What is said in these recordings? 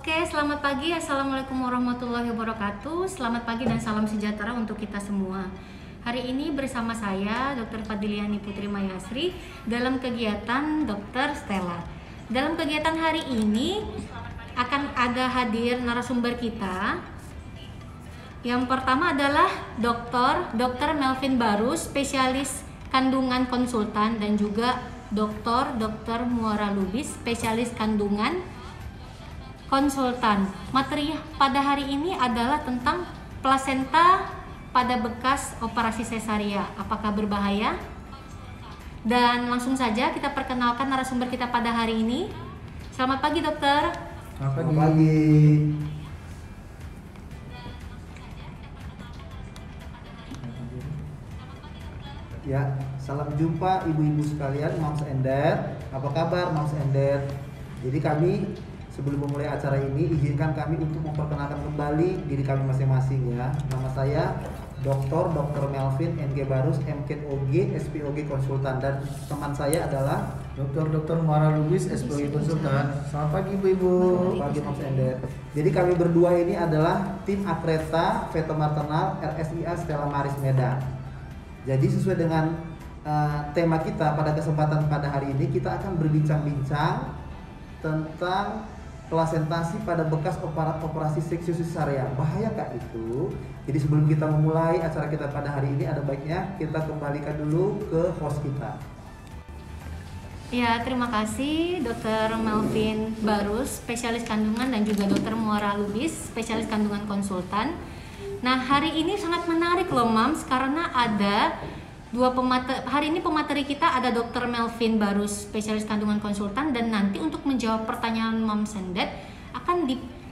Oke, selamat pagi. Assalamualaikum warahmatullahi wabarakatuh. Selamat pagi dan salam sejahtera untuk kita semua. Hari ini bersama saya, Dr. Fadiliani Putri Mayasri, dalam kegiatan Dr. Stella. Dalam kegiatan hari ini akan ada hadir narasumber kita. Yang pertama adalah Dr. Melvin Barus, spesialis kandungan konsultan, dan juga Dr. Muara Lubis, spesialis kandungan konsultan. Materi pada hari ini adalah tentang plasenta pada bekas operasi sesaria. Apakah berbahaya? Dan langsung saja kita perkenalkan narasumber kita pada hari ini. Selamat pagi, dokter. Selamat pagi. Ya, salam jumpa ibu-ibu sekalian, Moms and Dad. Apa kabar, Moms and Dad? Jadi kami sebelum memulai acara ini, izinkan kami untuk memperkenalkan kembali diri kami masing-masing ya. Nama saya Dr. Melvin NG Barus, MKOG, SPOG Konsultan, dan teman saya adalah Dr. Muara Lubis, SPOG Konsultan. Selamat pagi ibu-ibu. Selamat pagi Moms and Dad. Jadi kami berdua ini adalah tim Akreta Feto Maternal RSIA Stella Maris Medan. Jadi sesuai dengan tema kita pada kesempatan pada hari ini, kita akan berbincang-bincang tentang plasentasi pada bekas operasi seksi sesaria. Bahayakah itu? Jadi sebelum kita memulai acara kita pada hari ini, ada baiknya kita kembalikan dulu ke host kita. Ya, terima kasih Dr. Melvin Barus, spesialis kandungan, dan juga Dr. Muara Lubis, spesialis kandungan konsultan. Nah, hari ini sangat menarik loh, Mams, karena ada dua pemateri. Hari ini pemateri kita ada Dr. Melvin Barus, spesialis kandungan konsultan, dan nanti untuk menjawab pertanyaan Moms and Dad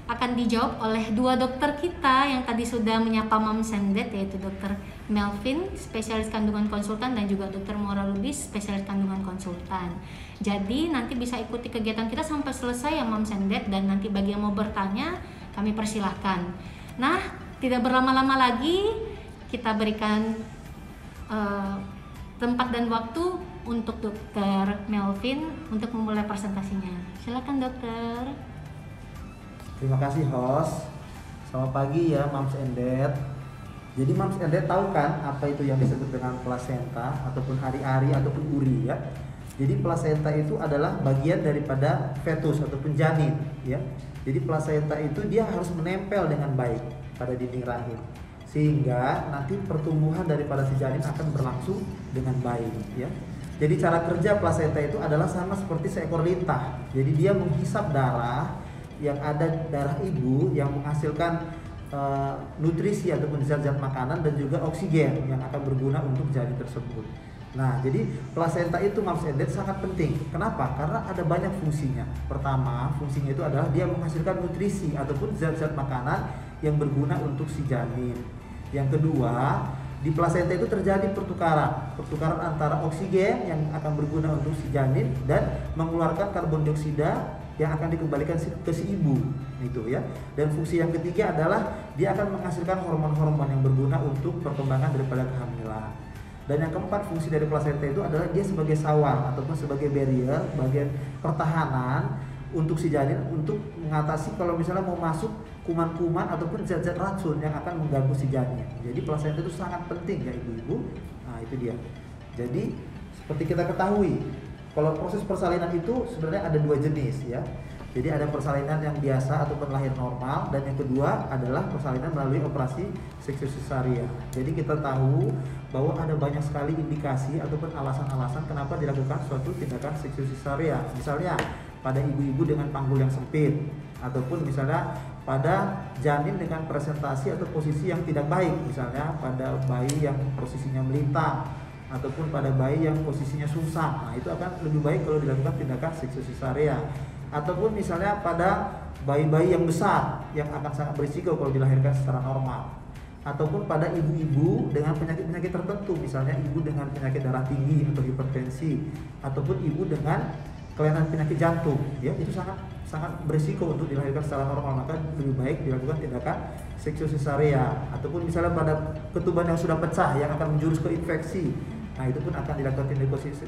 akan dijawab oleh dua dokter kita yang tadi sudah menyapa Moms and Dad, yaitu Dr. Melvin, spesialis kandungan konsultan, dan juga Dr. Muara Lubis, spesialis kandungan konsultan. Jadi nanti bisa ikuti kegiatan kita sampai selesai ya Moms and Dad, dan nanti bagi yang mau bertanya kami persilahkan. Nah, tidak berlama-lama lagi, kita berikan tempat dan waktu untuk Dr. Melvin untuk memulai presentasinya. Silakan dokter. Terima kasih host. Selamat pagi ya Moms and Dad. Jadi Moms and Dad tahu kan apa itu yang disebut dengan plasenta ataupun hari-hari ataupun uri ya. Jadi plasenta itu adalah bagian daripada fetus ataupun janin ya. Jadi plasenta itu dia harus menempel dengan baik pada dinding rahim, sehingga nanti pertumbuhan daripada si janin akan berlangsung dengan baik ya. Jadi cara kerja plasenta itu adalah sama seperti seekor lintah. Jadi dia menghisap darah yang ada darah ibu yang menghasilkan nutrisi ataupun zat-zat makanan dan juga oksigen yang akan berguna untuk janin tersebut. Nah, jadi plasenta itu Moms and Dad sangat penting. Kenapa? Karena ada banyak fungsinya. Pertama, fungsinya itu adalah dia menghasilkan nutrisi ataupun zat-zat makanan yang berguna untuk si janin. Yang kedua, di plasenta itu terjadi pertukaran antara oksigen yang akan berguna untuk si janin dan mengeluarkan karbon dioksida yang akan dikembalikan ke si ibu, itu ya. Dan fungsi yang ketiga adalah dia akan menghasilkan hormon-hormon yang berguna untuk perkembangan daripada kehamilan. Dan yang keempat, fungsi dari plasenta itu adalah dia sebagai sawang ataupun sebagai barrier, bagian pertahanan untuk si janin untuk mengatasi kalau misalnya mau masuk kuman-kuman ataupun zat-zat racun yang akan mengganggu si janin. Jadi plasenta itu sangat penting ya ibu-ibu. Nah, itu dia. Jadi seperti kita ketahui, kalau proses persalinan itu sebenarnya ada dua jenis ya. Jadi ada persalinan yang biasa ataupun lahir normal, dan yang kedua adalah persalinan melalui operasi seksi sesaria. Jadi kita tahu bahwa ada banyak sekali indikasi ataupun alasan-alasan kenapa dilakukan suatu tindakan seksi sesaria. Misalnya pada ibu-ibu dengan panggul yang sempit, ataupun misalnya pada janin dengan presentasi atau posisi yang tidak baik, misalnya pada bayi yang posisinya melintang, ataupun pada bayi yang posisinya sungsang. Nah, itu akan lebih baik kalau dilakukan tindakan seksi sesaria. Ataupun misalnya pada bayi-bayi yang besar yang akan sangat berisiko kalau dilahirkan secara normal. Ataupun pada ibu-ibu dengan penyakit-penyakit tertentu, misalnya ibu dengan penyakit darah tinggi atau hipertensi, ataupun ibu dengan kelainan penyakit jantung, ya, itu sangat berisiko untuk dilahirkan secara normal, maka lebih baik dilakukan tindakan seksi sesaria. Ataupun misalnya pada ketuban yang sudah pecah yang akan menjurus ke infeksi, Nah itu pun akan dilakukan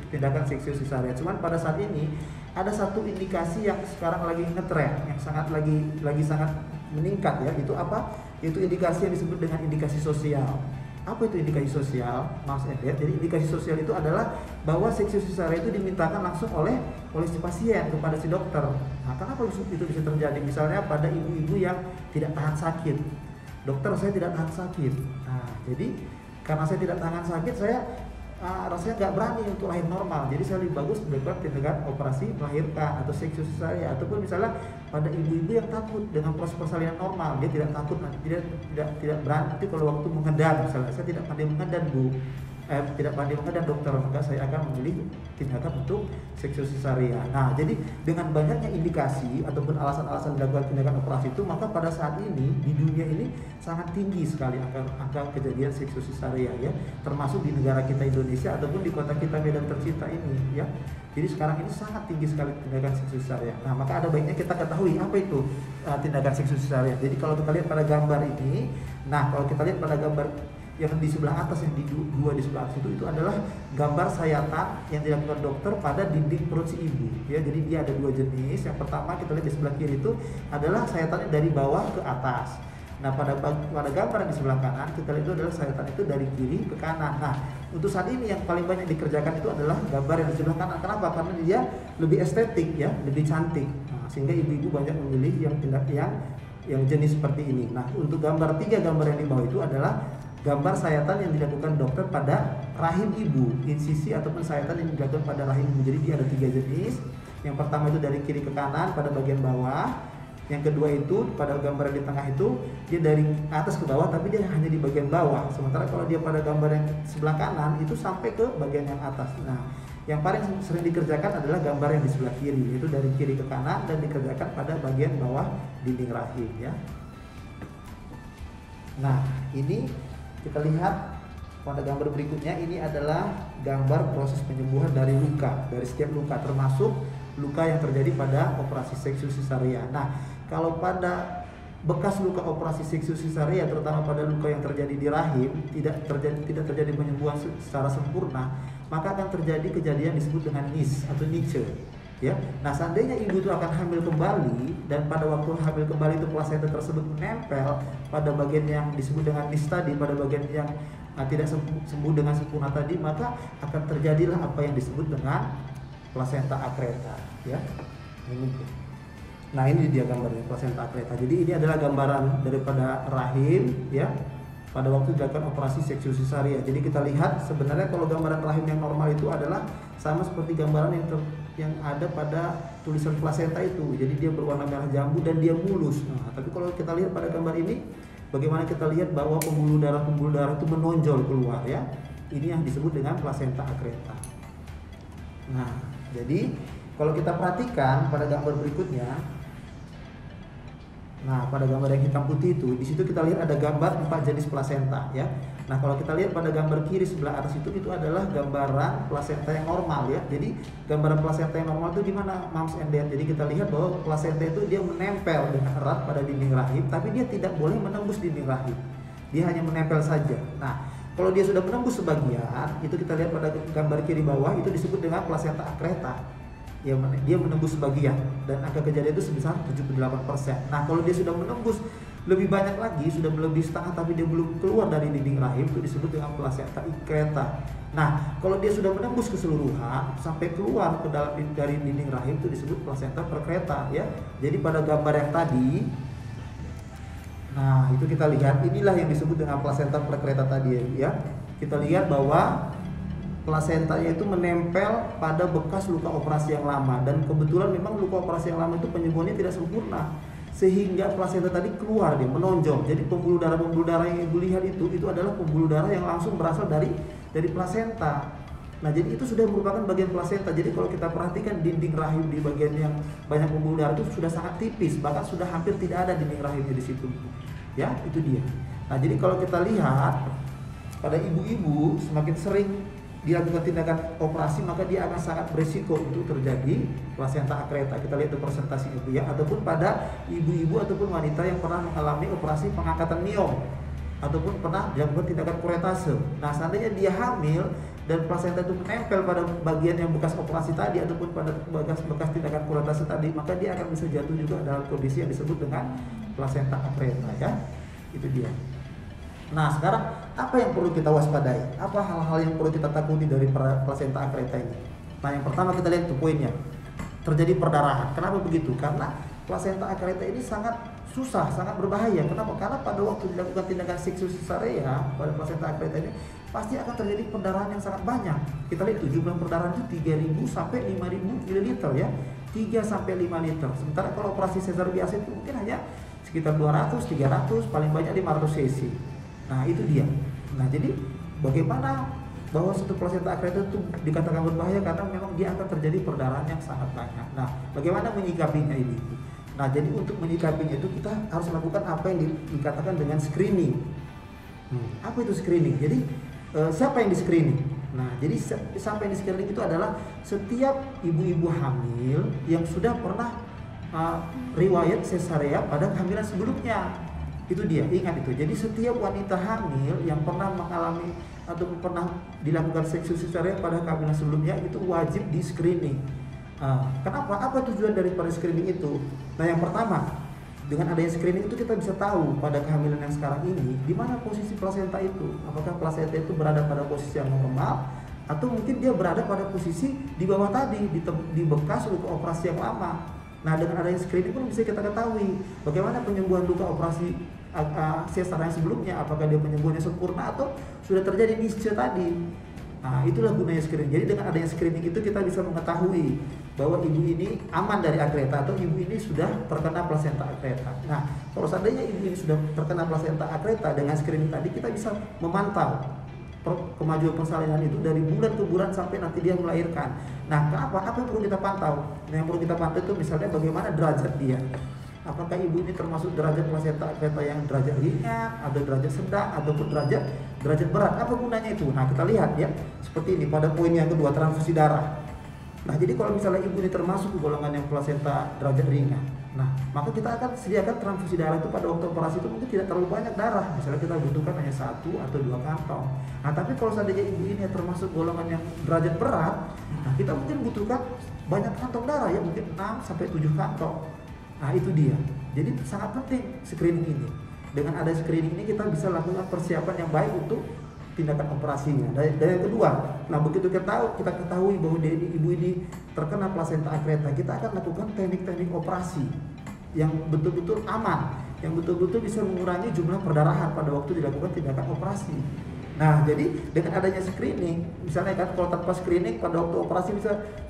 tindakan seksiu cesarean. Cuman pada saat ini ada satu indikasi yang sekarang lagi ngetren, yang sangat lagi sangat meningkat ya. Itu apa? Itu indikasi yang disebut dengan indikasi sosial. Apa itu indikasi sosial, Mas Edet? Jadi indikasi sosial itu adalah bahwa seksiu cesarean itu dimintakan langsung oleh si pasien kepada si dokter. Nah, kenapa itu bisa terjadi? Misalnya pada ibu-ibu yang tidak tahan sakit. Dokter, saya tidak tahan sakit. Nah, jadi karena saya tidak tahan sakit, saya rasanya nggak berani untuk lahir normal, jadi saya lebih bagus melakukan tindakan operasi melahirkan atau seksiu cesarean. Ataupun misalnya pada ibu-ibu yang takut dengan proses persalinan normal, dia tidak takut, tidak berani. Nanti kalau waktu mengedan, misalnya saya tidak pandai mengedan bu, tidak pandai mengedan dokter, maka saya akan memilih tindakan untuk seksiu cesarean. Nah, jadi dengan banyaknya indikasi ataupun alasan-alasan dilakukan tindakan operasi itu, maka pada saat ini di dunia ini sangat tinggi sekali angka kejadian seksiu cesarean ya, termasuk di negara kita Indonesia ataupun di kota kita Medan tercinta ini ya. Jadi sekarang ini sangat tinggi sekali tindakan seksiu cesarean. Nah, maka ada baiknya kita ketahui apa itu tindakan seksiu cesarean. Jadi kalau kita lihat pada gambar ini, nah kalau kita lihat pada gambar yang di sebelah atas, yang di dua di sebelah atas itu adalah gambar sayatan yang dilakukan dokter pada dinding perut si ibu ya. Jadi dia ada dua jenis. Yang pertama kita lihat di sebelah kiri itu adalah sayatannya dari bawah ke atas. Nah pada gambar yang di sebelah kanan kita lihat itu adalah sayatan itu dari kiri ke kanan. Nah untuk saat ini yang paling banyak dikerjakan itu adalah gambar yang di sebelah kanan. Kenapa? Karena dia lebih estetik ya, lebih cantik. Nah, sehingga ibu-ibu banyak memilih yang jenis seperti ini. Nah untuk tiga gambar yang di bawah itu adalah gambar sayatan yang dilakukan dokter pada rahim ibu, insisi ataupun sayatan yang dilakukan pada rahim ibu. Jadi dia ada tiga jenis. Yang pertama itu dari kiri ke kanan pada bagian bawah. Yang kedua itu pada gambar yang di tengah itu dia dari atas ke bawah, tapi dia hanya di bagian bawah. Sementara kalau dia pada gambar yang sebelah kanan itu sampai ke bagian yang atas. Nah, yang paling sering dikerjakan adalah gambar yang di sebelah kiri, yaitu dari kiri ke kanan dan dikerjakan pada bagian bawah dinding rahim ya. Nah, ini kita lihat pada gambar berikutnya. Ini adalah gambar proses penyembuhan dari luka, dari setiap luka, termasuk luka yang terjadi pada operasi seksiu cesarean. Nah, kalau pada bekas luka operasi seksiu cesarean, terutama pada luka yang terjadi di rahim, tidak terjadi penyembuhan secara sempurna, maka akan terjadi kejadian disebut dengan NIS atau niche. Ya, nah seandainya ibu itu akan hamil kembali dan pada waktu hamil kembali itu plasenta tersebut menempel pada bagian yang disebut dengan NIS tadi, pada bagian yang tidak sembuh dengan sempurna tadi, maka akan terjadilah apa yang disebut dengan plasenta akreta. Ya, ini. Nah ini dia gambarnya plasenta akreta. Jadi ini adalah gambaran daripada rahim ya pada waktu dilakukan operasi seksiu cesarean. Jadi kita lihat sebenarnya kalau gambaran rahim yang normal itu adalah sama seperti gambaran yang ada pada tulisan plasenta itu. Jadi dia berwarna merah jambu dan dia mulus. Nah, tapi kalau kita lihat pada gambar ini, bagaimana kita lihat bahwa pembuluh darah itu menonjol keluar ya. Ini yang disebut dengan plasenta akreta. Nah, jadi kalau kita perhatikan pada gambar berikutnya, nah pada gambar yang hitam putih itu, di situ kita lihat ada gambar 4 jenis plasenta ya. Nah kalau kita lihat pada gambar kiri sebelah atas itu adalah gambaran plasenta yang normal ya. Jadi gambaran plasenta yang normal itu di mana, Moms and Dad? Jadi kita lihat bahwa plasenta itu dia menempel dengan erat pada dinding rahim, tapi dia tidak boleh menembus dinding rahim. Dia hanya menempel saja. Nah kalau dia sudah menembus sebagian, itu kita lihat pada gambar kiri bawah, itu disebut dengan plasenta akreta. Ya, dia menembus sebagian dan angka kejadian itu sebesar 78%. Nah, kalau dia sudah menembus lebih banyak lagi, sudah melebihi setengah tapi dia belum keluar dari dinding rahim, itu disebut dengan plasenta akreta. Nah, kalau dia sudah menembus keseluruhan sampai keluar ke dalam dari dinding rahim, itu disebut plasenta perkreta ya. Jadi pada gambar yang tadi, nah itu kita lihat inilah yang disebut dengan plasenta perkreta tadi ya. Kita lihat bahwa plasentanya itu menempel pada bekas luka operasi yang lama, dan kebetulan memang luka operasi yang lama itu penyembuhannya tidak sempurna sehingga plasenta tadi keluar, dia menonjol. Jadi pembuluh darah yang ibu lihat itu adalah pembuluh darah yang langsung berasal dari plasenta. Nah jadi itu sudah merupakan bagian plasenta. Jadi kalau kita perhatikan dinding rahim di bagian yang banyak pembuluh darah itu sudah sangat tipis, bahkan sudah hampir tidak ada dinding rahimnya di situ. Ya, itu dia. Nah jadi kalau kita lihat pada ibu-ibu semakin sering dilakukan tindakan operasi, maka dia akan sangat berisiko untuk terjadi plasenta akreta. Kita lihat itu presentasi itu ya, ataupun pada ibu-ibu ataupun wanita yang pernah mengalami operasi pengangkatan miom ataupun pernah dilakukan tindakan kuretase. Nah seandainya dia hamil, dan plasenta itu menempel pada bagian yang bekas operasi tadi ataupun pada bekas tindakan kuratase tadi, maka dia akan bisa jatuh juga dalam kondisi yang disebut dengan plasenta akreta ya. Itu dia. Nah, sekarang apa yang perlu kita waspadai? Apa hal-hal yang perlu kita takuti dari plasenta akreta ini? Nah, yang pertama kita lihat tuh poinnya. Terjadi perdarahan. Kenapa begitu? Karena plasenta akreta ini sangat susah, sangat berbahaya. Kenapa? Karena pada waktu dilakukan tindakan seksus cesarea pada plasenta akreta ini pasti akan terjadi perdarahan yang sangat banyak. Kita lihat tuh jumlah perdarahan itu 3.000 sampai 5.000 ml ya. 3 sampai 5 liter. Sementara kalau operasi sesar biasa itu mungkin hanya sekitar 200, 300, paling banyak 500 cc. Nah, itu dia. Nah, jadi bagaimana bahwa satu plasenta akreta itu dikatakan berbahaya karena memang dia akan terjadi perdarahan yang sangat banyak. Nah, bagaimana menyikapinya ini? Nah, jadi untuk menyikapinya itu kita harus lakukan apa yang dikatakan dengan screening. Apa itu screening? Jadi siapa yang di screening? Nah, jadi sampai di screening itu adalah setiap ibu-ibu hamil yang sudah pernah riwayat sesarea pada kehamilan sebelumnya. Itu dia, ingat itu. Jadi setiap wanita hamil yang pernah mengalami atau pernah dilakukan seksus sesarea pada kehamilan sebelumnya itu wajib di screening. Kenapa? Apa tujuan daripada screening itu? Nah, yang pertama, dengan adanya screening itu kita bisa tahu pada kehamilan yang sekarang ini di mana posisi plasenta itu. Apakah plasenta itu berada pada posisi yang normal atau mungkin dia berada pada posisi di bawah tadi, di bekas luka operasi yang lama. Nah, dengan adanya screening pun bisa kita ketahui bagaimana penyembuhan luka operasi sesar yang sebelumnya, apakah dia penyembuhannya sempurna atau sudah terjadi ischias tadi. Nah, itulah gunanya screening. Jadi dengan adanya screening itu kita bisa mengetahui bahwa ibu ini aman dari akreta atau ibu ini sudah terkena plasenta akreta. Nah, kalau seandainya ibu ini sudah terkena plasenta akreta, dengan screening tadi kita bisa memantau kemajuan persalinan itu dari bulan ke bulan sampai nanti dia melahirkan. Nah, apa yang perlu kita pantau? Nah, yang perlu kita pantau itu misalnya bagaimana derajat dia. Apakah ibu ini termasuk derajat plasenta akreta yang derajat ringan, atau derajat sedang, ataupun derajat berat? Apa gunanya itu? Nah, kita lihat ya, seperti ini pada poin yang kedua, transfusi darah. Nah, jadi kalau misalnya ibu ini termasuk golongan yang plasenta derajat ringan, nah maka kita akan sediakan transfusi darah itu pada waktu operasi itu mungkin tidak terlalu banyak darah. Misalnya kita butuhkan hanya 1 atau 2 kantong. Nah, tapi kalau seandainya ibu ini termasuk golongan yang derajat berat, nah kita mungkin butuhkan banyak kantong darah ya, mungkin 6 sampai 7 kantong. Nah, itu dia. Jadi sangat penting screening ini. Dengan ada screening ini kita bisa lakukan persiapan yang baik untuk tindakan operasinya. Dan yang kedua, nah begitu kita ketahui bahwa ibu ini terkena plasenta akreta, kita akan lakukan teknik-teknik operasi yang betul-betul aman, yang betul-betul bisa mengurangi jumlah perdarahan pada waktu dilakukan tindakan operasi. Nah, jadi dengan adanya screening, misalnya kan kalau tanpa screening pada waktu operasi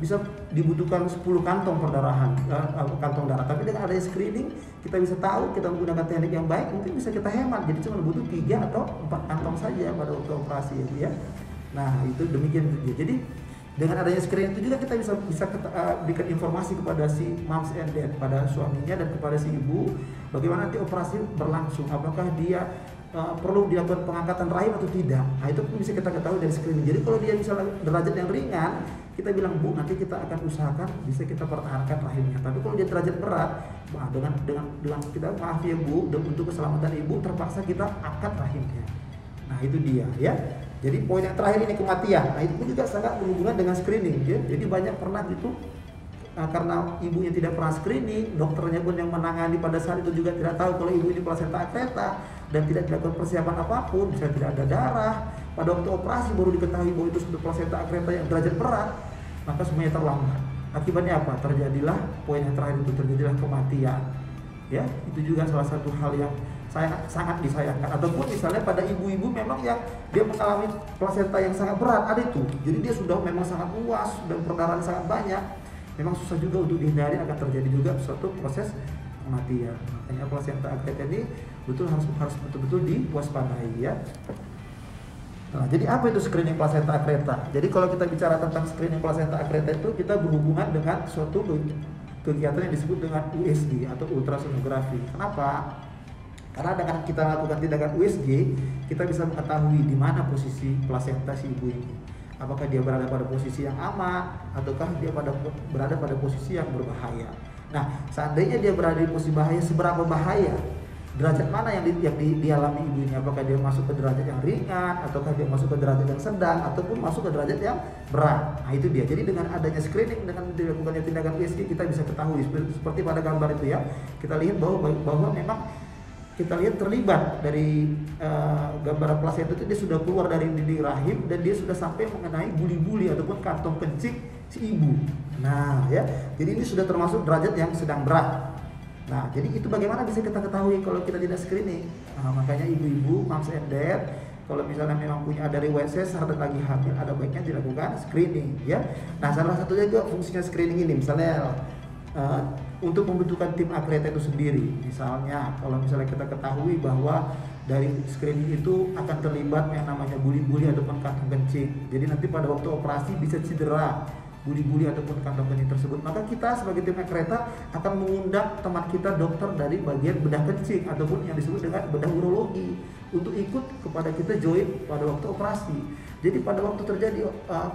bisa dibutuhkan 10 kantong perdarahan, kantong darah. Tapi dengan adanya screening, kita bisa tahu, kita menggunakan teknik yang baik, mungkin bisa kita hemat. Jadi cuma butuh 3 atau 4 kantong saja pada waktu operasi ya. Nah, itu demikian. Jadi dengan adanya screening itu juga kita bisa berikan informasi kepada si moms and dad, pada suaminya dan kepada si ibu, bagaimana nanti operasi berlangsung, apakah dia perlu dilakukan pengangkatan rahim atau tidak. Nah, itu pun bisa kita ketahui dari screening. Jadi kalau dia misalnya derajat yang ringan, kita bilang, Bu, nanti kita akan usahakan bisa kita pertahankan rahimnya. Tapi kalau dia derajat berat, nah, dengan kita maaf ya Bu, dan untuk keselamatan ibu terpaksa kita angkat rahimnya. Nah, itu dia ya. Jadi poin yang terakhir ini kematian. Nah, itu pun juga sangat berhubungan dengan screening ya. Jadi banyak pernah gitu karena ibunya tidak pernah screening, dokternya pun yang menangani pada saat itu juga tidak tahu kalau ibu ini plasenta akreta dan tidak dilakukan persiapan apapun, misalnya tidak ada darah. Pada waktu operasi baru diketahui bahwa itu sudah plasenta akreta yang derajat berat, maka semuanya terlambat. Akibatnya apa? Terjadilah poin yang terakhir itu, terjadilah kematian. Ya, itu juga salah satu hal yang sangat disayangkan. Ataupun misalnya pada ibu-ibu memang yang dia mengalami plasenta yang sangat berat, ada itu. Jadi dia sudah memang sangat luas dan perdarahan sangat banyak. Memang susah juga untuk dihindari, akan terjadi juga suatu proses kematian. Makanya plasenta akreta ini harus betul-betul diwaspadai ya. Nah, jadi apa itu screening plasenta akreta? Jadi kalau kita bicara tentang screening plasenta akreta itu kita berhubungan dengan suatu kegiatan yang disebut dengan USG atau ultrasonografi. Kenapa? Karena dengan kita lakukan tindakan USG, kita bisa mengetahui di mana posisi plasenta si ibu ini. Apakah dia berada pada posisi yang aman ataukah dia berada pada posisi yang berbahaya. Nah, seandainya dia berada di posisi bahaya, seberapa bahaya? derajat mana yang dialami ibunya, apakah dia masuk ke derajat yang ringan, ataukah dia masuk ke derajat yang sedang, ataupun masuk ke derajat yang berat. Nah itu dia. Jadi dengan adanya screening, dengan dilakukannya tindakan USG, kita bisa ketahui seperti pada gambar itu ya. Kita lihat bahwa memang kita lihat terlibat dari gambaran plasenta itu, dia sudah keluar dari dinding rahim dan dia sudah sampai mengenai buli-buli ataupun kantong kencing si ibu. Nah ya, jadi ini sudah termasuk derajat yang sedang berat. Nah, jadi itu bagaimana bisa kita ketahui kalau kita tidak screening? Nah, makanya ibu-ibu, moms and dad, kalau misalnya memang punya ada riwayat sesar dan lagi hamil, ada baiknya dilakukan screening, ya. Nah, salah satunya juga fungsinya screening ini, misalnya untuk membentukkan tim akreta itu sendiri. Misalnya, kalau misalnya kita ketahui bahwa dari screening itu akan terlibat yang namanya buli-buli ataupun kantong kencing. Jadi nanti pada waktu operasi bisa cedera buli-buli ataupun kantong kencing tersebut, maka kita sebagai tim akreta akan mengundang teman kita dokter dari bagian bedah kencing ataupun yang disebut dengan bedah urologi untuk ikut kepada kita join pada waktu operasi. Jadi pada waktu terjadi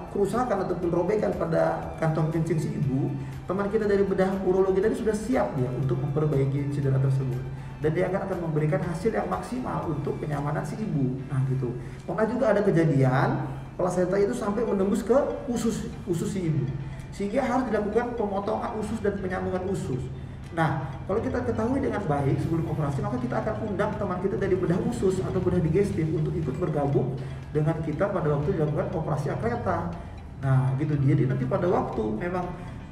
kerusakan ataupun robekan pada kantong kencing si ibu, teman kita dari bedah urologi tadi sudah siap dia untuk memperbaiki cedera tersebut, dan dia akan memberikan hasil yang maksimal untuk kenyamanan si ibu. Nah gitu. Pernah juga ada kejadian plasenta itu sampai menembus ke usus si ibu, sehingga harus dilakukan pemotongan usus dan penyambungan usus. Nah, kalau kita ketahui dengan baik sebelum operasi, maka kita akan undang teman kita dari bedah usus atau bedah digestif untuk ikut bergabung dengan kita pada waktu dilakukan operasi akreta. Nah, gitu. Jadi nanti pada waktu memang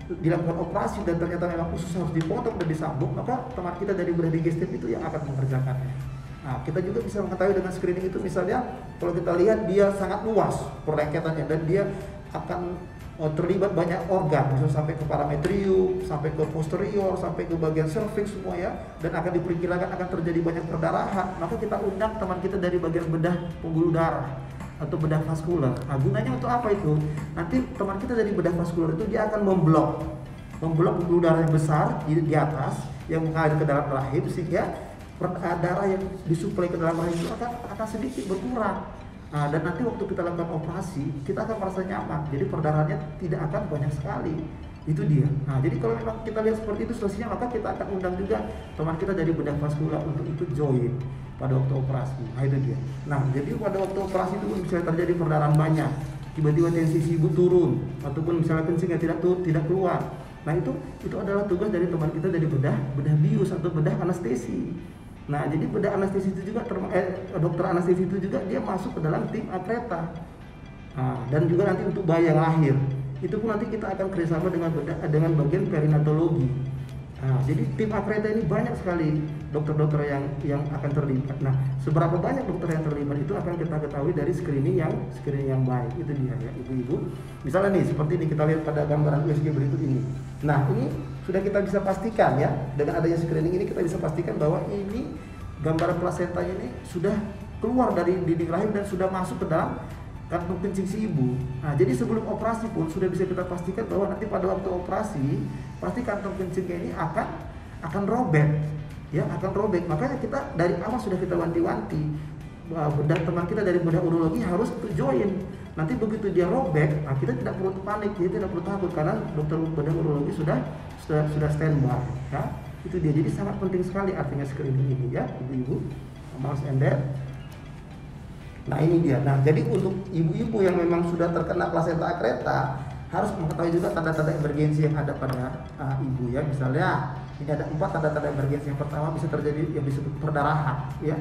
dilakukan operasi dan ternyata memang usus harus dipotong dan disambung, maka teman kita dari bedah digestif itu yang akan mengerjakannya. Nah, kita juga bisa mengetahui dengan screening itu, misalnya kalau kita lihat dia sangat luas perlengketannya dan dia akan terlibat banyak organ, misalnya sampai ke parametrium, sampai ke posterior, sampai ke bagian cervix semua ya, dan akan diperkirakan akan terjadi banyak perdarahan, maka kita undang teman kita dari bagian bedah pembuluh darah atau bedah vaskular. Nah, gunanya untuk apa itu? Nanti teman kita dari bedah vaskular itu dia akan memblok pembuluh darah yang besar di atas yang mengalir ke dalam rahim, sehingga darah yang disuplai ke dalam rahim itu akan sedikit berkurang. Nah, dan nanti waktu kita lakukan operasi, kita akan merasa nyaman. Jadi perdarahannya tidak akan banyak sekali. Itu dia. Nah, jadi kalau memang kita lihat seperti itu solusinya, maka kita akan undang juga teman kita dari bedah vaskular untuk ikut join pada waktu operasi. Nah, itu dia. Nah, jadi pada waktu operasi itu bisa terjadi perdarahan banyak. Tiba-tiba tensi si ibu turun, ataupun misalnya kencingnya tidak keluar. Nah, itu adalah tugas dari teman kita dari bedah bius atau bedah anestesi. Nah, jadi bedah anestesi itu juga dokter anestesi itu juga dia masuk ke dalam tim akreta. Nah, dan juga nanti untuk bayi yang lahir itu pun nanti kita akan kerjasama dengan bagian perinatologi. Nah, jadi tim akreta ini banyak sekali dokter-dokter yang akan terlibat. Nah, seberapa banyak dokter yang terlibat itu akan kita ketahui dari screening yang baik. Itu dia ya, ibu-ibu. Misalnya nih seperti ini, kita lihat pada gambaran USG berikut ini. Nah, ini sudah kita bisa pastikan ya, dengan adanya screening ini kita bisa pastikan bahwa ini gambaran plasentanya ini sudah keluar dari dinding rahim dan sudah masuk ke dalam kantong kencing si ibu. Nah, jadi sebelum operasi pun sudah bisa kita pastikan bahwa nanti pada waktu operasi pasti kantong kencingnya ini akan robek, ya akan robek. Makanya kita dari awal sudah kita wanti-wanti dan teman kita dari bedah urologi harus join. Nanti begitu dia robek, nah kita tidak perlu panik, kita tidak perlu takut karena dokter bedah urologi sudah standby. Ya, itu dia. Jadi sangat penting sekali artinya screening ini ya, ibu-ibu, moms and dad. Nah ini dia. Nah jadi untuk ibu-ibu yang memang sudah terkena plasenta akreta harus mengetahui juga tanda-tanda emergensi yang ada pada ibu ya. Misalnya ini ada 4 tanda-tanda emergensi. Yang pertama bisa terjadi yang disebut perdarahan ya.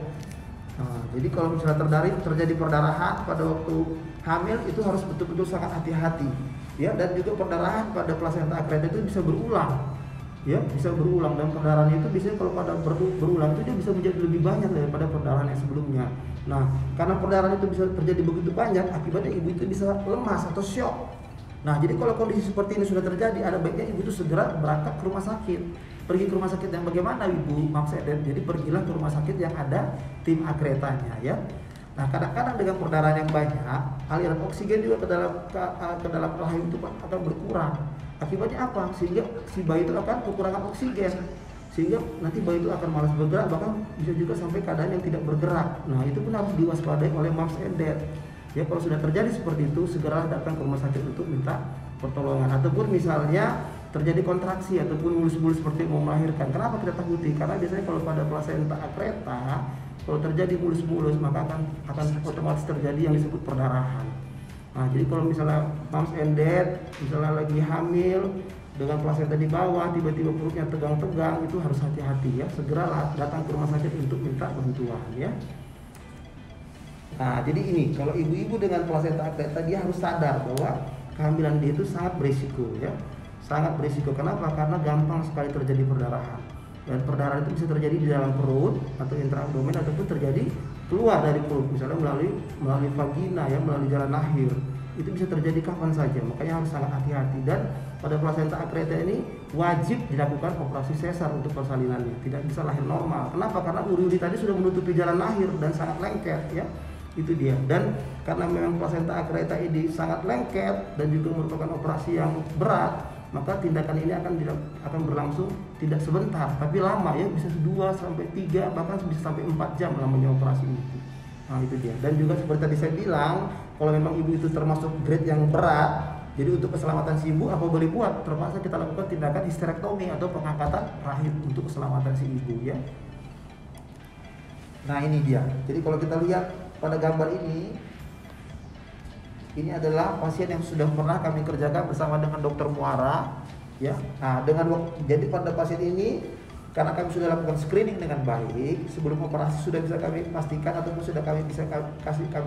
Nah, jadi kalau misalnya terjadi perdarahan pada waktu hamil itu harus betul-betul sangat hati-hati ya. Dan juga perdarahan pada plasenta akreta itu bisa berulang. Ya, bisa berulang, dan perdarahan itu biasanya kalau pada berulang itu dia bisa menjadi lebih banyak daripada perdarahan yang sebelumnya. Nah, karena perdarahan itu bisa terjadi begitu banyak, akibatnya ibu itu bisa lemas atau shock. Nah, jadi kalau kondisi seperti ini sudah terjadi, ada baiknya ibu itu segera berangkat ke rumah sakit. Pergi ke rumah sakit yang bagaimana ibu? Maksudnya, jadi pergilah ke rumah sakit yang ada tim akretanya ya. Nah, kadang-kadang dengan perdarahan yang banyak, aliran oksigen juga ke dalam rahim itu akan berkurang. Akibatnya apa? Sehingga si bayi itu akan kekurangan oksigen, sehingga nanti bayi itu akan malas bergerak, bahkan bisa juga sampai keadaan yang tidak bergerak. Nah, itu pun harus diwaspadai oleh moms and dad. Ya, kalau sudah terjadi seperti itu, segera datang ke rumah sakit untuk minta pertolongan. Ataupun misalnya terjadi kontraksi ataupun mulus-mulus seperti mau melahirkan. Kenapa kita takuti? Karena biasanya kalau pada plasenta akreta, kalau terjadi mulus-mulus maka akan otomatis terjadi yang disebut perdarahan. Nah, jadi kalau misalnya moms and dad misalnya lagi hamil dengan plasenta di bawah, tiba-tiba perutnya tegang-tegang, itu harus hati-hati ya. Segeralah datang ke rumah sakit untuk minta bantuan ya. Nah, jadi ini kalau ibu-ibu dengan plasenta akreta, dia harus sadar bahwa kehamilan dia itu sangat berisiko ya. Sangat berisiko. Kenapa? Karena gampang sekali terjadi perdarahan. Dan perdarahan itu bisa terjadi di dalam perut atau intraabdomen ataupun terjadi keluar dari perut, misalnya melalui vagina ya, melalui jalan lahir. Itu bisa terjadi kapan saja. Makanya harus sangat hati-hati. Dan pada plasenta akreta ini wajib dilakukan operasi sesar untuk persalinannya. Tidak bisa lahir normal. Kenapa? Karena uri-uri tadi sudah menutupi jalan lahir dan sangat lengket ya. Itu dia. Dan karena memang plasenta akreta ini sangat lengket dan juga merupakan operasi yang berat, maka tindakan ini akan berlangsung tidak sebentar, tapi lama ya, bisa 2 sampai 3 bahkan bisa sampai 4 jam lamanya operasi itu. Nah, itu dia. Dan juga seperti tadi saya bilang, kalau memang ibu itu termasuk grade yang berat, jadi untuk keselamatan si ibu apa boleh buat? Terpaksa kita lakukan tindakan histerektomi atau pengangkatan rahim untuk keselamatan si ibu ya. Nah, ini dia. Jadi kalau kita lihat pada gambar ini adalah pasien yang sudah pernah kami kerjakan bersama dengan Dokter Muara ya. Nah, jadi pada pasien ini karena kami sudah lakukan screening dengan baik, sebelum operasi sudah bisa kami pastikan ataupun sudah kami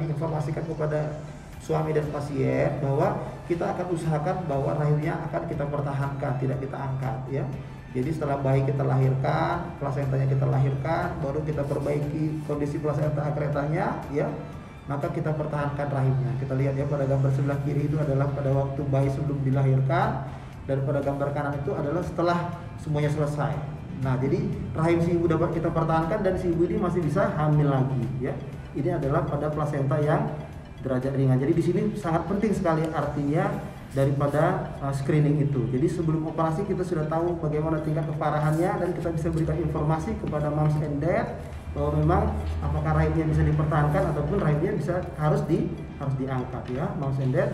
informasikan kepada suami dan pasien bahwa kita akan usahakan bahwa rahimnya akan kita pertahankan, tidak kita angkat ya. Jadi setelah bayi kita lahirkan, plasentanya kita lahirkan, baru kita perbaiki kondisi plasenta akretanya ya. Maka kita pertahankan rahimnya. Kita lihat ya, pada gambar sebelah kiri itu adalah pada waktu bayi sebelum dilahirkan, dan pada gambar kanan itu adalah setelah semuanya selesai. Nah, jadi rahim si ibu dapat kita pertahankan dan si ibu ini masih bisa hamil lagi ya. Ini adalah pada plasenta yang derajat ringan. Jadi di sini sangat penting sekali artinya daripada screening itu. Jadi sebelum operasi kita sudah tahu bagaimana tingkat keparahannya dan kita bisa berikan informasi kepada moms and dad bahwa memang apakah rahimnya bisa dipertahankan ataupun rahimnya harus diangkat ya, moms and dad.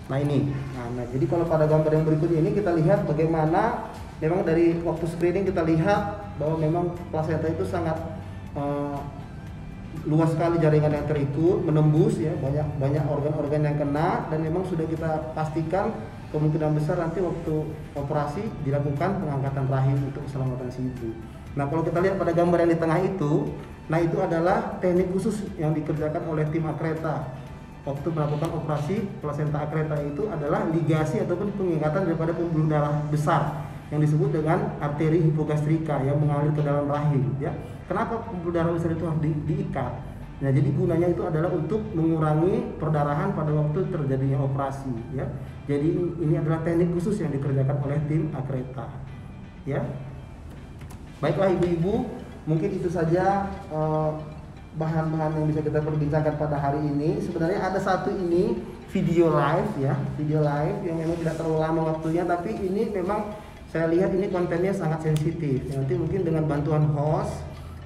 Nah ini, nah jadi kalau pada gambar yang berikut ini kita lihat bagaimana memang dari waktu screening kita lihat bahwa memang plasenta itu sangat luas sekali jaringan yang terikut, menembus ya, banyak organ-organ yang kena, dan memang sudah kita pastikan kemungkinan besar nanti waktu operasi dilakukan pengangkatan rahim untuk keselamatan si ibu. Nah, kalau kita lihat pada gambar yang di tengah itu, nah itu adalah teknik khusus yang dikerjakan oleh tim akreta waktu melakukan operasi plasenta akreta. Itu adalah ligasi ataupun pengingkatan daripada pembuluh darah besar yang disebut dengan arteri hipogastrika yang mengalir ke dalam rahim ya. Kenapa pembuluh darah besar itu harus diikat? Nah, jadi gunanya itu adalah untuk mengurangi perdarahan pada waktu terjadinya operasi ya. Jadi ini adalah teknik khusus yang dikerjakan oleh tim akreta ya. Baiklah ibu-ibu, mungkin itu saja bahan-bahan yang bisa kita perbincangkan pada hari ini. Sebenarnya ada satu ini video live ya, video live yang memang tidak terlalu lama waktunya, tapi ini memang saya lihat ini kontennya sangat sensitif. Nanti mungkin dengan bantuan host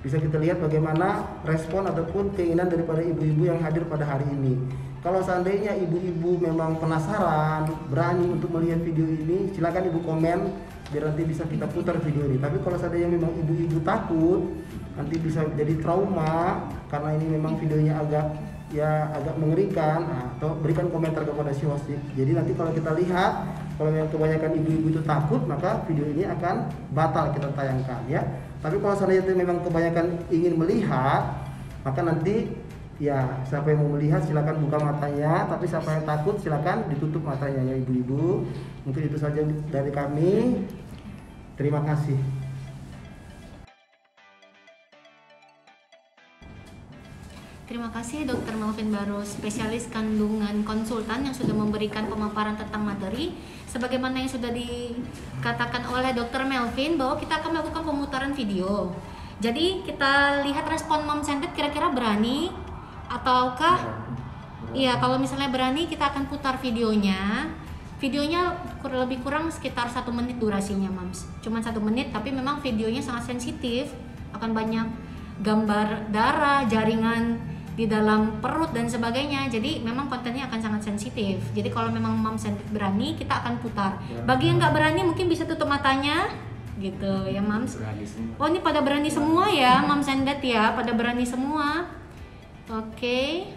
bisa kita lihat bagaimana respon ataupun keinginan daripada ibu-ibu yang hadir pada hari ini. Kalau seandainya ibu-ibu memang penasaran, berani untuk melihat video ini, silakan ibu komen biar nanti bisa kita putar video ini. Tapi kalau seandainya memang ibu-ibu takut, nanti bisa jadi trauma karena ini memang videonya agak mengerikan, atau berikan komentar kepada si host. Jadi nanti kalau kita lihat, kalau yang kebanyakan ibu-ibu itu takut, maka video ini akan batal kita tayangkan ya. Tapi kalau seandainya memang kebanyakan ingin melihat, maka nanti ya siapa yang mau melihat silakan buka matanya, tapi siapa yang takut silakan ditutup matanya ya ibu-ibu. Mungkin itu saja dari kami. Terima kasih. Terima kasih Dr. Melvin Barus, spesialis kandungan konsultan yang sudah memberikan pemaparan tentang materi. Sebagaimana yang sudah dikatakan oleh Dr. Melvin bahwa kita akan melakukan pemutaran video. Jadi kita lihat respon mom centered kira-kira berani ataukah? Iya, kalau misalnya berani kita akan putar videonya. Videonya lebih kurang sekitar 1 menit durasinya, Mams. Cuman 1 menit, tapi memang videonya sangat sensitif. Akan banyak gambar darah, jaringan di dalam perut dan sebagainya. Jadi memang kontennya akan sangat sensitif. Jadi kalau memang moms and dad berani, kita akan putar. Bagi yang nggak berani mungkin bisa tutup matanya gitu ya moms. Oh ini pada berani semua ya moms and dad ya, pada berani semua. Oke.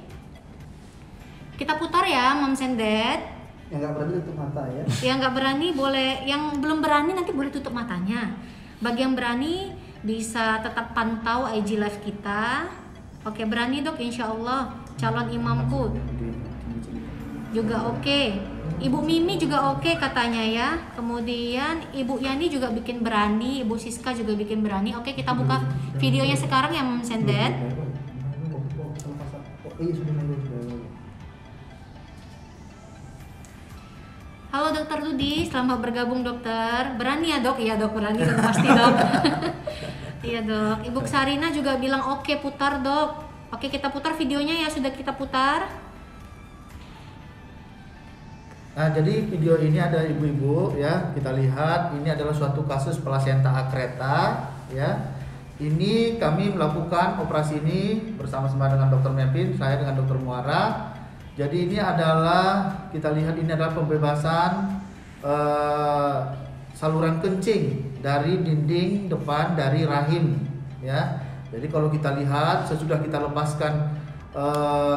Kita putar ya moms and dad. Yang nggak berani tutup mata ya. Yang nggak berani boleh, yang belum berani nanti boleh tutup matanya. Bagi yang berani bisa tetap pantau IG live kita. Oke, berani dok, insya Allah calon imamku juga oke. Ibu Mimi juga oke katanya ya. Kemudian Ibu Yani juga bikin berani, Ibu Siska juga bikin berani. Oke, kita buka videonya sekarang ya moms and dad. Halo Dokter Ludi, selamat bergabung dokter. Berani ya dok? Iya dok, berani dok, pasti dok. Iya dok. Ibu Sarina juga bilang oke, putar dok. Oke, kita putar videonya ya, sudah kita putar. Nah, jadi video ini ada ibu-ibu ya, kita lihat ini adalah suatu kasus plasenta akreta ya. Ini kami melakukan operasi ini bersama-sama dengan Dr. Melvin, saya dengan Dr. Muara. Jadi ini adalah, kita lihat ini adalah pembebasan saluran kencing dari dinding depan dari rahim ya. Jadi kalau kita lihat sesudah kita lepaskan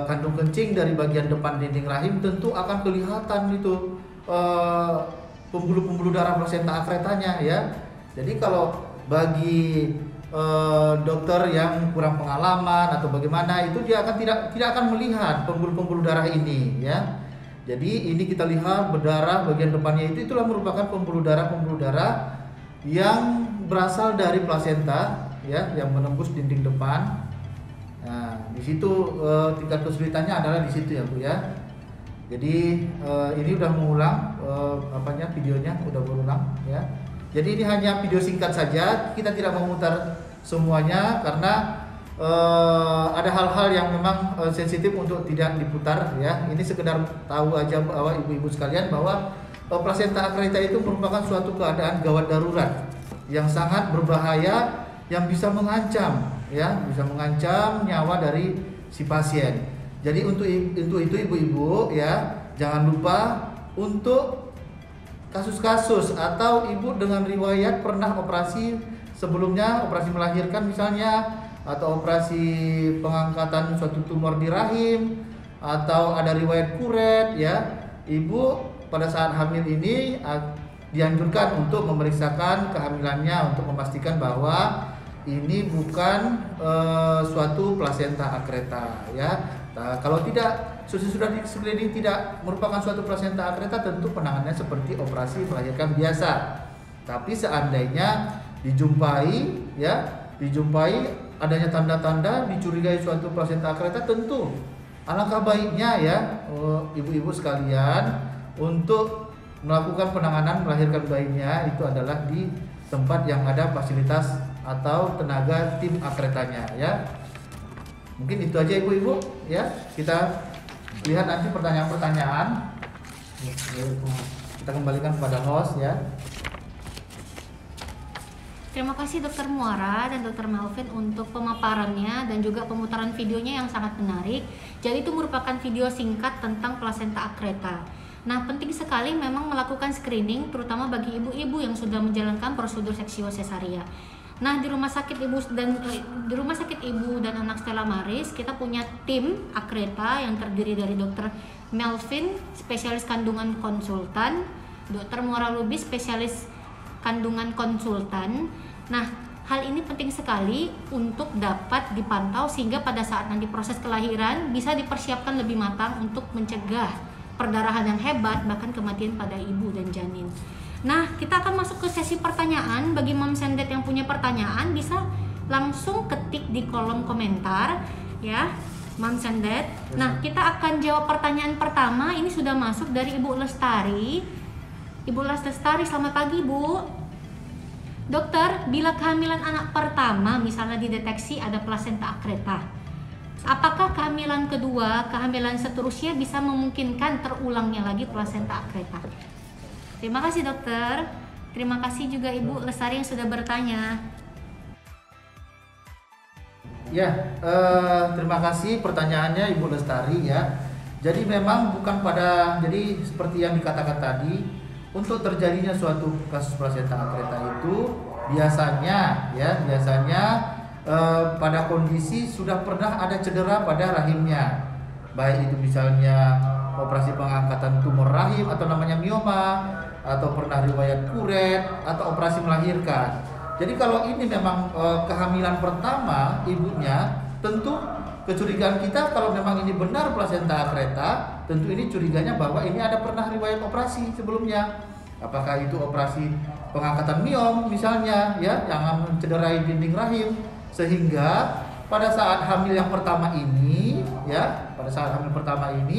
kandung kencing dari bagian depan dinding rahim, tentu akan kelihatan itu pembuluh-pembuluh darah plasenta akretanya ya. Jadi kalau bagi dokter yang kurang pengalaman atau bagaimana, itu dia akan tidak akan melihat pembuluh-pembuluh darah ini ya. Jadi ini kita lihat berdarah bagian depannya, itulah merupakan pembuluh darah yang berasal dari plasenta ya, yang menembus dinding depan. Nah, di situ tingkat kesulitannya adalah di situ ya Bu ya. Jadi ini udah mengulang videonya udah berulang ya. Jadi ini hanya video singkat saja, kita tidak memutar semuanya karena ada hal-hal yang memang sensitif untuk tidak diputar ya. Ini sekedar tahu aja bahwa ibu-ibu sekalian bahwa plasenta akreta itu merupakan suatu keadaan gawat darurat yang sangat berbahaya, yang bisa mengancam ya, bisa mengancam nyawa dari si pasien. Jadi untuk itu ibu-ibu ya, jangan lupa untuk kasus-kasus atau ibu dengan riwayat pernah operasi sebelumnya, operasi melahirkan misalnya, atau operasi pengangkatan suatu tumor di rahim, atau ada riwayat kuret ya, ibu pada saat hamil ini dianjurkan untuk memeriksakan kehamilannya untuk memastikan bahwa ini bukan suatu plasenta akreta ya. Nah, kalau tidak, sudah di screening tidak merupakan suatu plasenta akreta, tentu penanganannya seperti operasi melahirkan biasa. Tapi seandainya dijumpai adanya tanda-tanda dicurigai suatu plasenta akreta, tentu alangkah baiknya ya ibu-ibu sekalian untuk melakukan penanganan melahirkan bayinya itu adalah di tempat yang ada fasilitas atau tenaga tim akretanya ya. Mungkin itu aja ibu-ibu ya. Kita lihat nanti pertanyaan-pertanyaan. Kita kembalikan kepada host ya. Terima kasih Dokter Muara dan Dokter Melvin untuk pemaparannya dan juga pemutaran videonya yang sangat menarik. Jadi itu merupakan video singkat tentang plasenta akreta. Nah, penting sekali memang melakukan screening terutama bagi ibu-ibu yang sudah menjalankan prosedur seksio sesaria. Nah, di rumah sakit ibu dan anak Stella Maris kita punya tim akreta yang terdiri dari Dokter Melvin, spesialis kandungan konsultan, Dokter Muara Lubis, spesialis kandungan konsultan. Nah, hal ini penting sekali untuk dapat dipantau sehingga pada saat nanti proses kelahiran bisa dipersiapkan lebih matang untuk mencegah perdarahan yang hebat bahkan kematian pada ibu dan janin. Nah, kita akan masuk ke sesi pertanyaan. Bagi moms and dad yang punya pertanyaan bisa langsung ketik di kolom komentar ya, moms and dad. Nah, kita akan jawab pertanyaan pertama. Ini sudah masuk dari Ibu Lestari. Ibu Lestari, selamat pagi Bu. Dokter, bila kehamilan anak pertama misalnya dideteksi ada plasenta akreta, apakah kehamilan kedua, kehamilan seterusnya bisa memungkinkan terulangnya lagi plasenta akreta? Terima kasih dokter. Terima kasih juga Ibu Lestari yang sudah bertanya. Ya, terima kasih pertanyaannya Ibu Lestari ya. Jadi memang jadi seperti yang dikatakan tadi, untuk terjadinya suatu kasus plasenta akreta itu biasanya pada kondisi sudah pernah ada cedera pada rahimnya, baik itu misalnya operasi pengangkatan tumor rahim atau namanya mioma, atau pernah riwayat kuret atau operasi melahirkan. Jadi kalau ini memang kehamilan pertama ibunya, tentu kecurigaan kita kalau memang ini benar plasenta akreta, tentu ini curiganya bahwa ini ada pernah riwayat operasi sebelumnya. Apakah itu operasi pengangkatan miom misalnya ya, yang mencederai dinding rahim, sehingga pada saat hamil yang pertama ini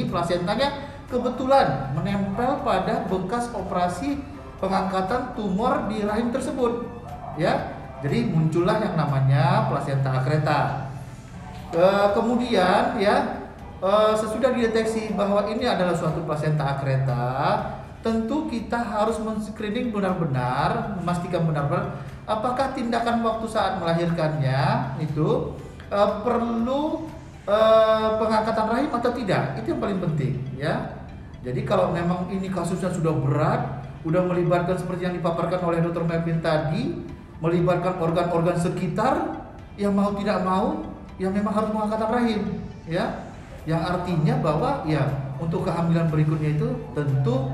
plasentanya kebetulan menempel pada bekas operasi pengangkatan tumor di rahim tersebut ya. Jadi muncullah yang namanya plasenta akreta. Kemudian ya, sesudah dideteksi bahwa ini adalah suatu plasenta akreta, tentu kita harus men-screening benar-benar, memastikan benar-benar apakah tindakan waktu saat melahirkannya itu perlu pengangkatan rahim atau tidak. Itu yang paling penting ya. Jadi kalau memang ini kasusnya sudah berat, sudah melibatkan seperti yang dipaparkan oleh Dr. Melvin tadi, melibatkan organ-organ sekitar, yang mau tidak mau yang memang harus pengangkatan rahim ya. Yang artinya bahwa ya untuk kehamilan berikutnya itu tentu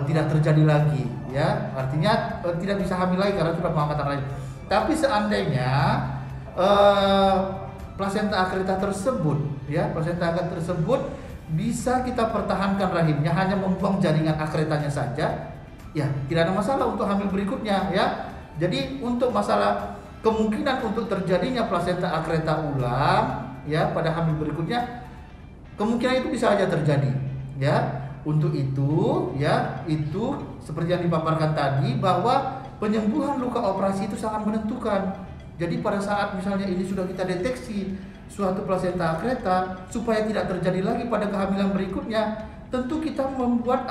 tidak terjadi lagi ya. Artinya tidak bisa hamil lagi karena sudah pengangkatan rahim. Tapi seandainya plasenta akreta tersebut bisa kita pertahankan rahimnya, hanya membuang jaringan akretanya saja, ya tidak ada masalah untuk hamil berikutnya ya. Jadi untuk masalah kemungkinan untuk terjadinya plasenta akreta ulang ya pada hamil berikutnya, kemungkinan itu bisa saja terjadi ya. Untuk itu ya, itu seperti yang dipaparkan tadi bahwa penyembuhan luka operasi itu sangat menentukan. Jadi pada saat misalnya ini sudah kita deteksi suatu plasenta akreta, supaya tidak terjadi lagi pada kehamilan berikutnya, tentu kita membuat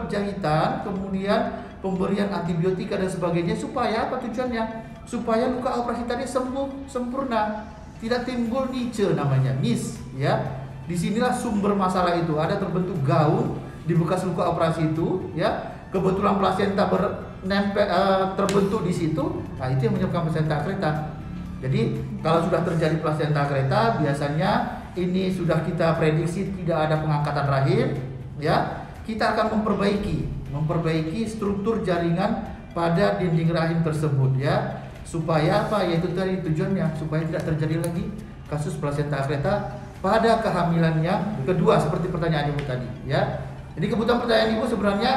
jahitan, kemudian pemberian antibiotika dan sebagainya, supaya apa tujuannya? Supaya luka operasi tadi sembuh sempurna, tidak timbul niche namanya, nis ya. Disinilah sumber masalah itu, ada terbentuk gaun di bekas luka operasi itu ya, kebetulan plasenta terbentuk di situ. Nah, itu yang menyebabkan plasenta akreta. Jadi kalau sudah terjadi plasenta akreta, biasanya ini sudah kita prediksi tidak ada pengangkatan rahim ya. Kita akan memperbaiki struktur jaringan pada dinding rahim tersebut ya, supaya apa? Yaitu tadi tujuannya supaya tidak terjadi lagi kasus plasenta akreta pada kehamilan yang kedua, seperti pertanyaan Ibu tadi ya. Jadi kebutuhan pertanyaan Ibu sebenarnya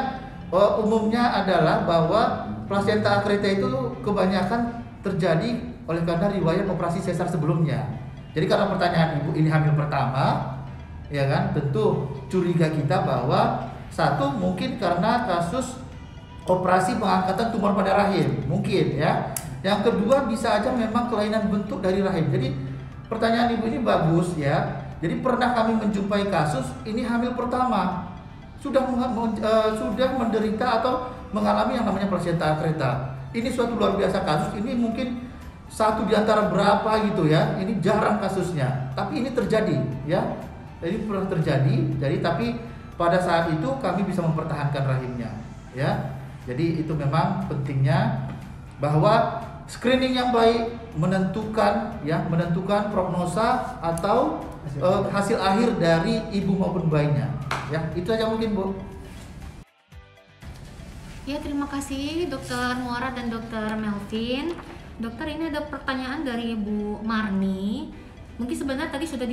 umumnya adalah bahwa plasenta akreta itu kebanyakan terjadi oleh karena riwayat operasi sesar sebelumnya. Jadi karena pertanyaan Ibu ini hamil pertama, ya kan, tentu curiga kita bahwa satu mungkin karena kasus operasi pengangkatan tumor pada rahim, mungkin ya. Yang kedua bisa aja memang kelainan bentuk dari rahim. Jadi pertanyaan Ibu ini bagus ya. Jadi pernah kami menjumpai kasus ini hamil pertama sudah menderita atau mengalami yang namanya plasenta akreta. Ini suatu luar biasa kasus. Ini mungkin satu di antara berapa gitu ya. Ini jarang kasusnya, tapi ini terjadi ya. Jadi pernah terjadi. Jadi tapi pada saat itu kami bisa mempertahankan rahimnya ya. Jadi itu memang pentingnya bahwa screening yang baik menentukan prognosa atau hasil akhir dari ibu maupun bayinya ya. Itu aja mungkin Bu. Ya, terima kasih Dokter Muara dan Dokter Melvin. Dokter, ini ada pertanyaan dari Ibu Marni. Mungkin sebenarnya tadi sudah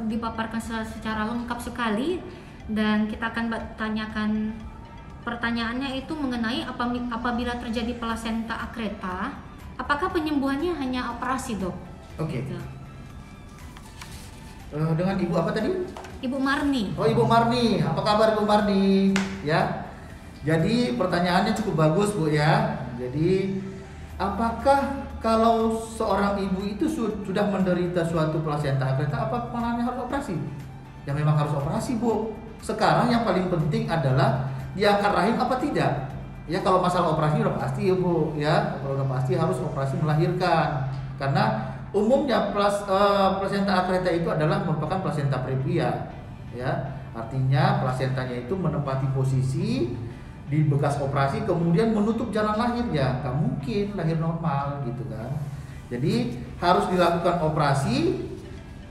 dipaparkan secara lengkap sekali, dan kita akan tanyakan pertanyaannya itu mengenai apabila terjadi plasenta akreta, apakah penyembuhannya hanya operasi, Dok? Oke. Gitu. Dengan Ibu apa tadi? Ibu Marni. Oh, Ibu Marni. Apa kabar Ibu Marni? Ya. Jadi pertanyaannya cukup bagus Bu ya. Jadi apakah kalau seorang ibu itu sudah menderita suatu plasenta akreta, apa penanganannya harus operasi? Ya memang harus operasi Bu. Sekarang yang paling penting adalah diangkat rahim apa tidak. Ya kalau masalah operasi udah pasti ya Bu ya. Kalau udah pasti harus operasi melahirkan. Karena umumnya plasenta akreta itu adalah merupakan plasenta previa, ya. Artinya plasentanya itu menempati posisi di bekas operasi kemudian menutup jalan lahir, ya nggak mungkin lahir normal gitu kan. Jadi harus dilakukan operasi.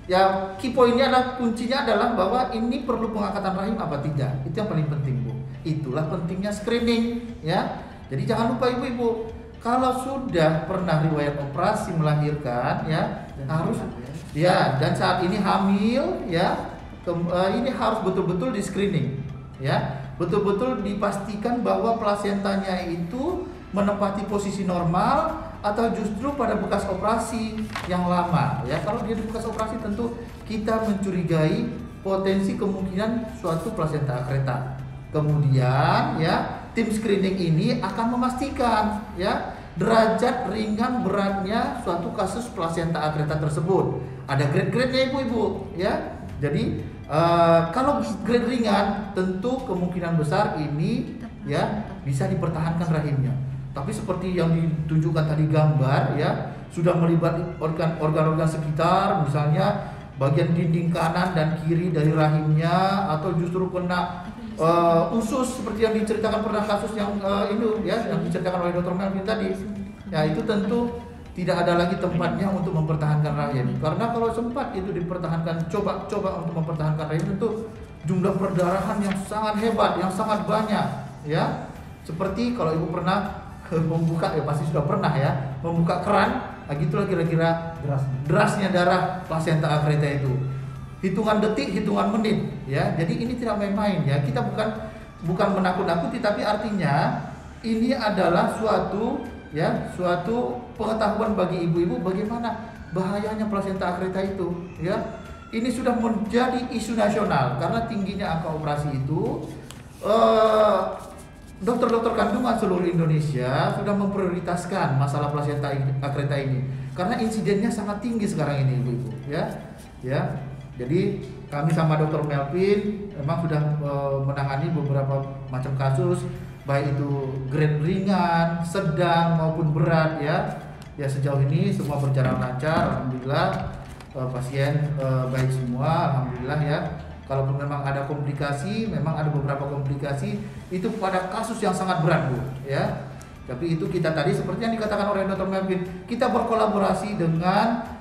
Ya, key poinnya adalah, kuncinya adalah bahwa ini perlu pengangkatan rahim apa tidak. Itu yang paling penting, Bu. Itulah pentingnya screening, ya. Jadi jangan lupa ibu-ibu, kalau sudah pernah riwayat operasi melahirkan, ya harus, ya, dan saat ini hamil, ya, ini harus betul-betul di screening, ya, betul-betul dipastikan bahwa plasentanya itu menempati posisi normal atau justru pada bekas operasi yang lama, ya. Kalau dia di bekas operasi tentu kita mencurigai potensi kemungkinan suatu plasenta akreta. Kemudian, ya, tim screening ini akan memastikan, ya, derajat ringan beratnya suatu kasus plasenta akreta tersebut. Ada grade-grade-nya ibu-ibu, ya. Jadi kalau grade ringan tentu kemungkinan besar ini, ya, bisa dipertahankan rahimnya. Tapi seperti yang ditunjukkan tadi gambar, ya, sudah melibat organ-organ sekitar, misalnya bagian dinding kanan dan kiri dari rahimnya, atau justru kena usus seperti yang diceritakan pernah kasus yang ini, ya, yang diceritakan oleh Dr. Melvin tadi. Ya, itu tentu tidak ada lagi tempatnya untuk mempertahankan rahim. Karena kalau sempat itu dipertahankan, coba untuk mempertahankan rahim, tentu jumlah perdarahan yang sangat hebat, yang sangat banyak, ya. Seperti kalau ibu pernah membuka, ya pasti sudah pernah, ya, membuka keran, nah gitulah kira-kira derasnya darah plasenta akreta itu. Hitungan detik, hitungan menit, ya. Jadi ini tidak main-main, ya. Kita bukan menakut-nakuti, tapi artinya ini adalah suatu pengetahuan bagi ibu-ibu bagaimana bahayanya plasenta akreta itu, ya. Ini sudah menjadi isu nasional karena tingginya angka operasi itu. Dokter-dokter kandungan seluruh Indonesia sudah memprioritaskan masalah plasenta akreta ini karena insidennya sangat tinggi sekarang ini, ibu-ibu, ya. Jadi kami sama Dr. Melvin memang sudah menangani beberapa macam kasus, baik itu grade ringan, sedang maupun berat, ya. Ya, sejauh ini semua berjalan lancar, alhamdulillah. Pasien baik semua, alhamdulillah, ya. Kalaupun memang ada komplikasi, memang ada beberapa komplikasi itu pada kasus yang sangat berat, Bu, ya. Tapi itu kita tadi seperti yang dikatakan oleh Dr. Melvin, kita berkolaborasi dengan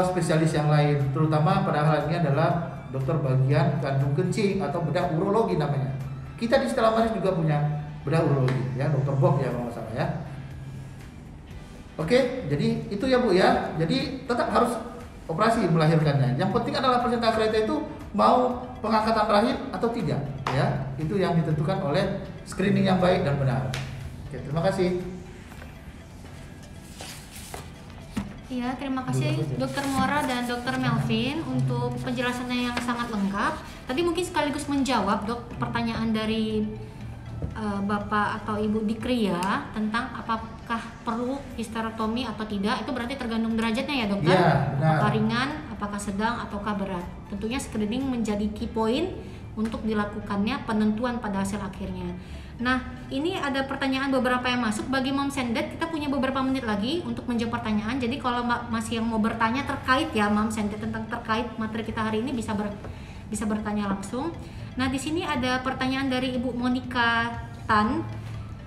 spesialis yang lain, terutama pada hal ini adalah dokter bagian kandung kencing atau bedah urologi namanya. Kita di Stella Maris juga punya bedah urologi, ya, Dr. Bob, ya, kalau nggak salah, ya. Oke, jadi itu, ya, Bu, ya. Jadi tetap harus operasi melahirkannya. Yang penting adalah plasenta akreta itu mau pengangkatan rahim atau tidak, ya. Itu yang ditentukan oleh screening yang baik dan benar. Oke, terima kasih. Iya, terima kasih Dr. Muara dan Dr. Melvin untuk penjelasannya yang sangat lengkap. Tadi mungkin sekaligus menjawab, Dok, pertanyaan dari Bapak atau Ibu Dikria tentang apakah perlu histerektomi atau tidak. Itu berarti tergantung derajatnya, ya, Dokter? Ya, apakah ringan, apakah sedang, ataukah berat. Tentunya screening menjadi key point untuk dilakukannya penentuan pada hasil akhirnya. Nah, ini ada pertanyaan beberapa yang masuk. Bagi Moms and Dad, kita punya beberapa menit lagi untuk menjawab pertanyaan. Jadi kalau masih yang mau bertanya terkait, ya, Moms and Dad, tentang terkait materi kita hari ini bisa bertanya langsung. Nah, di sini ada pertanyaan dari Ibu Monica Tan.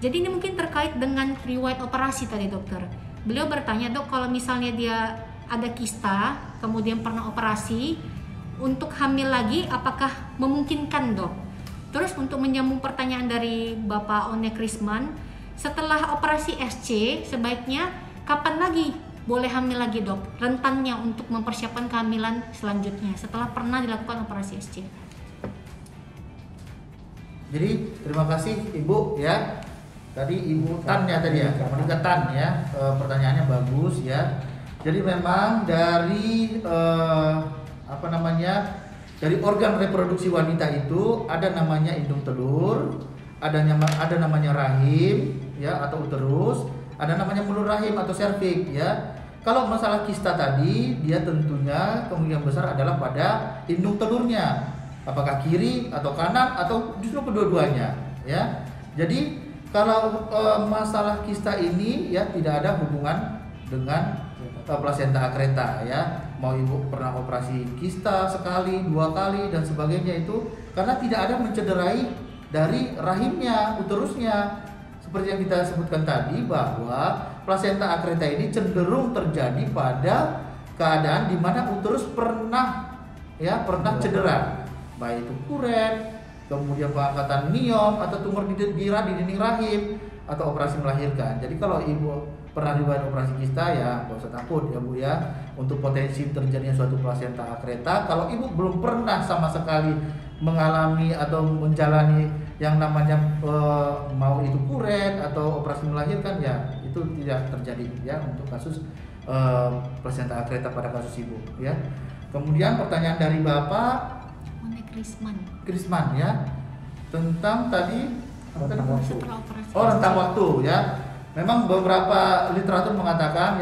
Jadi ini mungkin terkait dengan riwayat operasi tadi, Dokter. Beliau bertanya, Dok, kalau misalnya dia ada kista, kemudian pernah operasi, untuk hamil lagi apakah memungkinkan, Dok? Terus untuk menyambung pertanyaan dari Bapak One Krisman, setelah operasi SC sebaiknya kapan lagi boleh hamil lagi, Dok? Rentannya untuk mempersiapkan kehamilan selanjutnya setelah pernah dilakukan operasi SC. Jadi terima kasih Ibu, ya. Tadi Ibu Tan, ya, tadi, ya, Monica Tan, ya. Pertanyaannya bagus, ya. Jadi memang dari dari organ reproduksi wanita itu ada namanya indung telur, ada namanya rahim, ya, atau uterus, ada namanya mulut rahim atau serviks, ya. Kalau masalah kista tadi, dia tentunya kemungkinan besar adalah pada indung telurnya. Apakah kiri atau kanan atau justru kedua-duanya, ya. Jadi kalau masalah kista ini, ya, tidak ada hubungan dengan plasenta akreta ya. Mau ibu pernah operasi kista sekali, 2 kali dan sebagainya itu karena tidak ada mencederai dari rahimnya, uterusnya. Seperti yang kita sebutkan tadi bahwa plasenta akreta ini cenderung terjadi pada keadaan di mana uterus pernah cedera, baik itu kuret, kemudian pengangkatan miom atau tumor di dinding rahim atau operasi melahirkan. Jadi kalau ibu pernah riwayat operasi kista ya nggak usah takut ya Bu ya untuk potensi terjadinya suatu plasenta akreta. Kalau ibu belum pernah sama sekali mengalami atau menjalani yang namanya mau itu kuret atau operasi melahirkan ya itu tidak terjadi ya untuk kasus plasenta akreta pada kasus ibu ya. Kemudian pertanyaan dari Bapak Krisman ya tentang tadi rentang waktu ya. Memang beberapa literatur mengatakan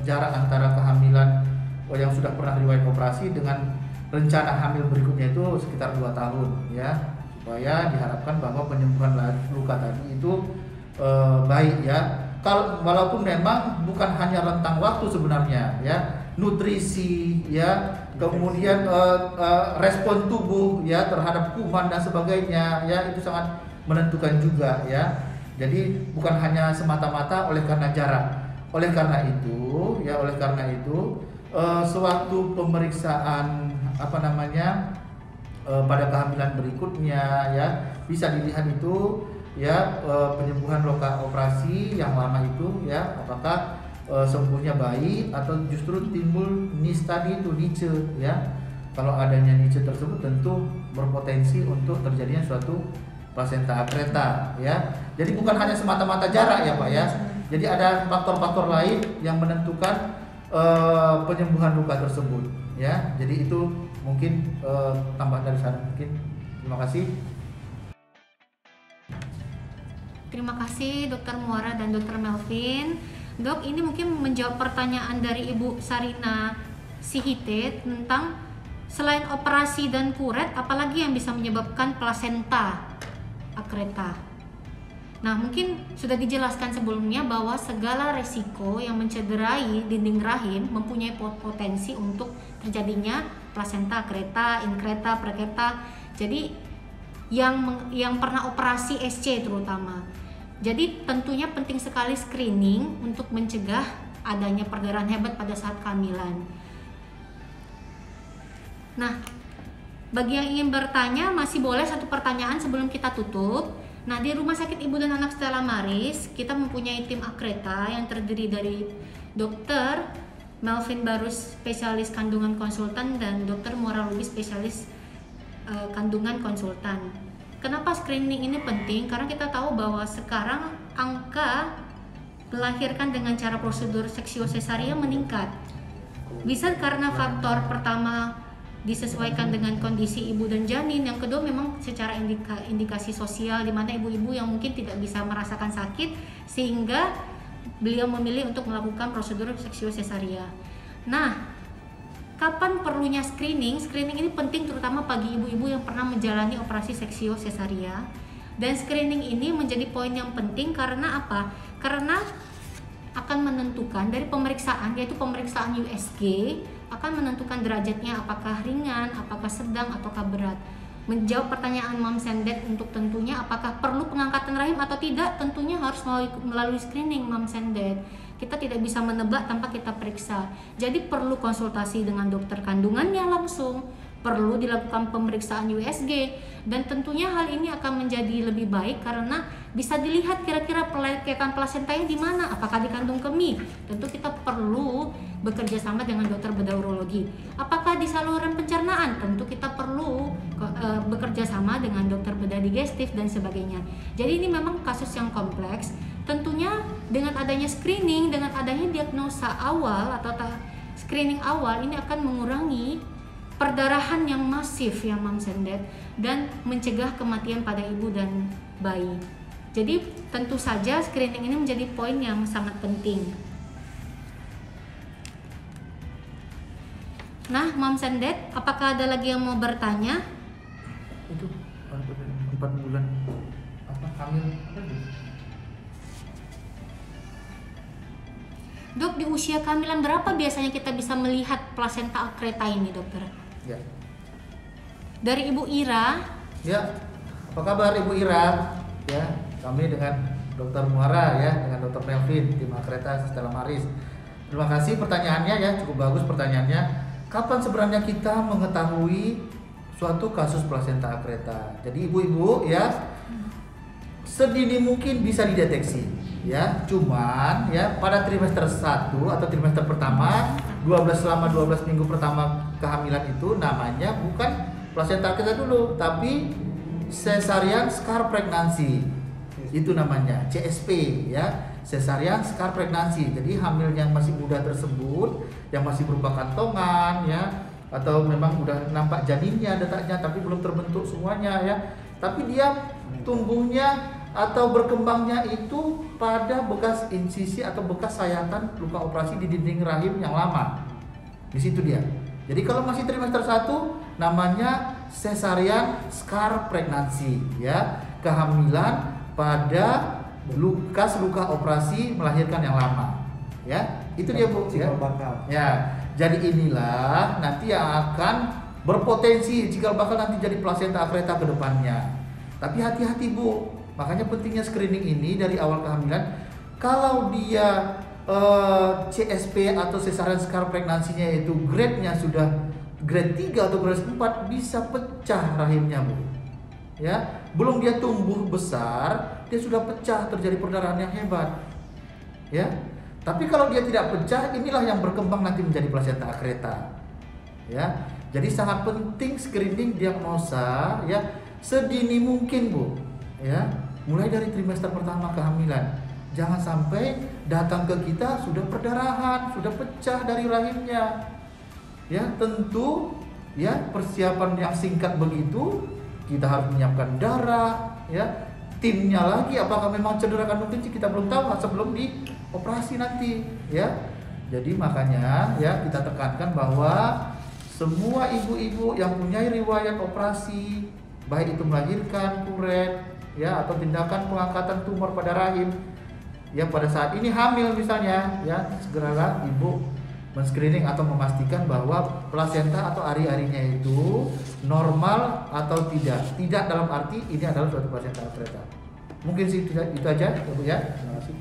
jarak antara kehamilan yang sudah pernah riwayat operasi dengan rencana hamil berikutnya itu sekitar 2 tahun ya, supaya diharapkan bahwa penyembuhan luka tadi itu baik ya. Walaupun memang bukan hanya rentang waktu sebenarnya ya, nutrisi ya, kemudian respon tubuh ya terhadap kuman dan sebagainya ya itu sangat menentukan juga ya. Jadi bukan hanya semata-mata oleh karena jarak. Oleh karena itu sewaktu pemeriksaan pada kehamilan berikutnya ya bisa dilihat itu ya penyembuhan luka operasi yang lama itu ya apakah sembuhnya baik atau justru timbul niche tadi itu niche ya. Kalau adanya niche tersebut tentu berpotensi untuk terjadinya suatu plasenta akreta ya. Jadi bukan hanya semata-mata jarak ya Pak ya. Jadi ada faktor-faktor lain yang menentukan penyembuhan luka tersebut ya. Jadi itu mungkin tambah dari saya mungkin. Terima kasih. Terima kasih Dr. Muara dan Dr. Melvin. Dok, ini mungkin menjawab pertanyaan dari Ibu Sarina Sihite tentang selain operasi dan kuret, apalagi yang bisa menyebabkan plasenta akreta. Nah, mungkin sudah dijelaskan sebelumnya bahwa segala resiko yang mencederai dinding rahim mempunyai potensi untuk terjadinya plasenta akreta, inkreta, prekreta. Jadi yang pernah operasi SC terutama. Jadi tentunya penting sekali screening untuk mencegah adanya perdarahan hebat pada saat kehamilan. Nah, bagi yang ingin bertanya masih boleh satu pertanyaan sebelum kita tutup. Nah, di Rumah Sakit Ibu dan Anak Stella Maris kita mempunyai tim akreta yang terdiri dari Dr. Melvin Barus, spesialis kandungan konsultan, dan Dr. Muara Lubis, spesialis kandungan konsultan. Kenapa screening ini penting? Karena kita tahu bahwa sekarang angka melahirkan dengan cara prosedur seksio sesaria meningkat. Bisa karena faktor pertama disesuaikan dengan kondisi ibu dan janin, yang kedua memang secara indikasi sosial di mana ibu-ibu yang mungkin tidak bisa merasakan sakit sehingga beliau memilih untuk melakukan prosedur seksio sesaria. Nah, kapan perlunya screening? Screening ini penting terutama bagi ibu-ibu yang pernah menjalani operasi seksio sesaria. Dan screening ini menjadi poin yang penting karena apa? Karena akan menentukan dari pemeriksaan, yaitu pemeriksaan USG, akan menentukan derajatnya apakah ringan, apakah sedang, ataukah berat. Menjawab pertanyaan Moms and Dad untuk tentunya apakah perlu pengangkatan rahim atau tidak, tentunya harus melalui screening Moms and Dad. Kita tidak bisa menebak tanpa kita periksa. Jadi perlu konsultasi dengan dokter kandungannya langsung, perlu dilakukan pemeriksaan USG, dan tentunya hal ini akan menjadi lebih baik karena bisa dilihat kira-kira pelayakan plasentanya di mana, apakah di kandung kemih. Tentu kita perlu bekerja sama dengan dokter bedah urologi. Apakah di saluran pencernaan? Tentu kita perlu bekerja sama dengan dokter bedah digestif dan sebagainya. Jadi ini memang kasus yang kompleks. Tentunya dengan adanya screening, dengan adanya diagnosa awal atau screening awal, ini akan mengurangi perdarahan yang masif yang Moms and Dad dan mencegah kematian pada ibu dan bayi. Jadi tentu saja screening ini menjadi poin yang sangat penting. Nah, Moms and Dad, apakah ada lagi yang mau bertanya? Itu 4 bulan hamil apa itu? Dok, di usia kehamilan berapa biasanya kita bisa melihat plasenta akreta ini, dokter? Ya. Dari Ibu Ira. Ya. Apa kabar Ibu Ira? Ya, kami dengan Dokter Muara ya, dengan Dokter Melvin tim Akreta Stella Maris. Terima kasih pertanyaannya ya, cukup bagus pertanyaannya. Kapan sebenarnya kita mengetahui suatu kasus plasenta akreta? Jadi ibu-ibu ya, sedini mungkin bisa dideteksi ya. Cuman ya pada trimester 1 atau trimester pertama, selama 12 minggu pertama kehamilan itu namanya bukan plasenta akreta dulu, tapi cesarean scar pregnancy. Itu namanya CSP ya, cesarean scar pregnancy. Jadi hamil yang masih muda tersebut, yang masih berupa kantongan ya, atau memang udah nampak janinnya, detaknya, tapi belum terbentuk semuanya ya, tapi dia tumbuhnya atau berkembangnya itu pada bekas insisi atau bekas sayatan luka operasi di dinding rahim yang lama. Di situ dia. Jadi kalau masih trimester 1 namanya cesarean scar pregnancy ya, kehamilan pada luka operasi melahirkan yang lama ya. Itu dia Bu ya. Ya. Jadi inilah nanti yang akan berpotensi jika bakal nanti jadi plasenta akreta ke depannya. Tapi hati-hati Bu, makanya pentingnya screening ini dari awal kehamilan. Kalau dia CSP atau cesarean scar pregnancy-nya itu grade-nya sudah grade 3 atau grade 4, bisa pecah rahimnya Bu. Ya, belum dia tumbuh besar, dia sudah pecah, terjadi perdarahan yang hebat. Ya. Tapi kalau dia tidak pecah, inilah yang berkembang nanti menjadi plasenta akreta. Ya. Jadi sangat penting screening diagnosa ya sedini mungkin Bu. Ya. Mulai dari trimester pertama kehamilan. Jangan sampai datang ke kita sudah perdarahan, sudah pecah dari rahimnya. Ya, tentu ya persiapan yang singkat begitu, kita harus menyiapkan darah ya. Timnya lagi apakah memang cedera kandung kencing kita belum tahu sebelum dioperasi nanti ya. Jadi makanya ya kita tekankan bahwa semua ibu-ibu yang punya riwayat operasi, baik itu melahirkan, kuret ya, atau tindakan pengangkatan tumor pada rahim ya, pada saat ini hamil misalnya ya, segeralah ibu men-screening atau memastikan bahwa plasenta atau ari-arinya itu normal atau tidak. Tidak dalam arti ini adalah suatu plasenta akreta. Mungkin sih itu aja Bu ya. Terima kasih.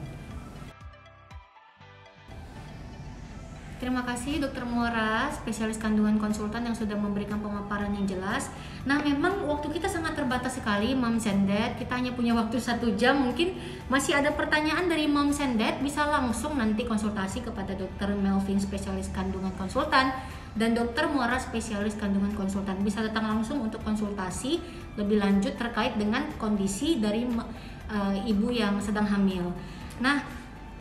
Terima kasih Dokter Muara, spesialis kandungan konsultan yang sudah memberikan pemaparan yang jelas. Nah, memang waktu kita sangat terbatas sekali, Moms and Dad. Kita hanya punya waktu 1 jam. Mungkin masih ada pertanyaan dari Moms and Dad, bisa langsung nanti konsultasi kepada Dokter Melvin, spesialis kandungan konsultan, dan Dokter Muara, spesialis kandungan konsultan. Bisa datang langsung untuk konsultasi lebih lanjut terkait dengan kondisi dari ibu yang sedang hamil. Nah,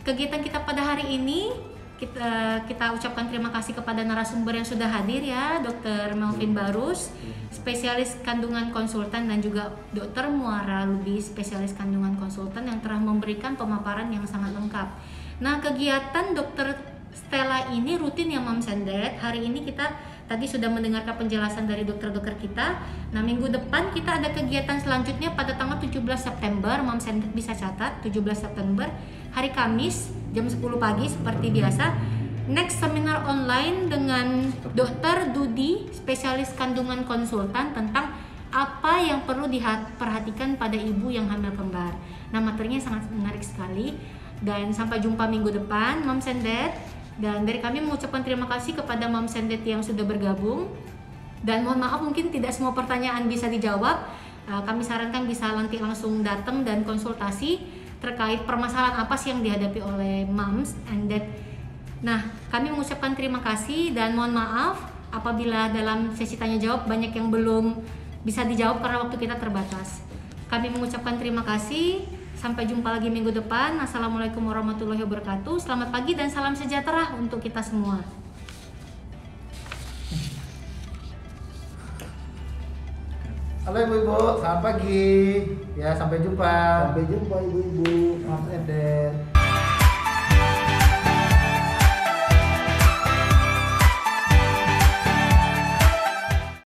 kegiatan kita pada hari ini kita ucapkan terima kasih kepada narasumber yang sudah hadir ya, Dr. Melvin Barus, spesialis kandungan konsultan, dan juga Dr. Muara Lubis, spesialis kandungan konsultan yang telah memberikan pemaparan yang sangat lengkap. Nah, kegiatan Dr. Stella ini rutin ya Moms and Dad. Hari ini kita tadi sudah mendengarkan penjelasan dari dokter-dokter kita. Nah, minggu depan kita ada kegiatan selanjutnya pada tanggal 17 September. Moms and Dad bisa catat, 17 September, hari Kamis jam 10 pagi seperti biasa. Next seminar online dengan Dr. Dudi, spesialis kandungan konsultan, tentang apa yang perlu diperhatikan pada ibu yang hamil kembar. Nah, materinya sangat menarik sekali. Dan sampai jumpa minggu depan Moms and Dad. Dan dari kami mengucapkan terima kasih kepada Moms and Dad yang sudah bergabung. Dan mohon maaf mungkin tidak semua pertanyaan bisa dijawab. Kami sarankan bisa nanti langsung datang dan konsultasi terkait permasalahan apa sih yang dihadapi oleh Moms and Dad. Nah, kami mengucapkan terima kasih dan mohon maaf apabila dalam sesi tanya jawab banyak yang belum bisa dijawab karena waktu kita terbatas. Kami mengucapkan terima kasih. Sampai jumpa lagi minggu depan. Assalamualaikum warahmatullahi wabarakatuh. Selamat pagi dan salam sejahtera untuk kita semua. Halo ibu-ibu, selamat pagi. Ya, sampai jumpa. Sampai jumpa ibu-ibu, Moms and Dad.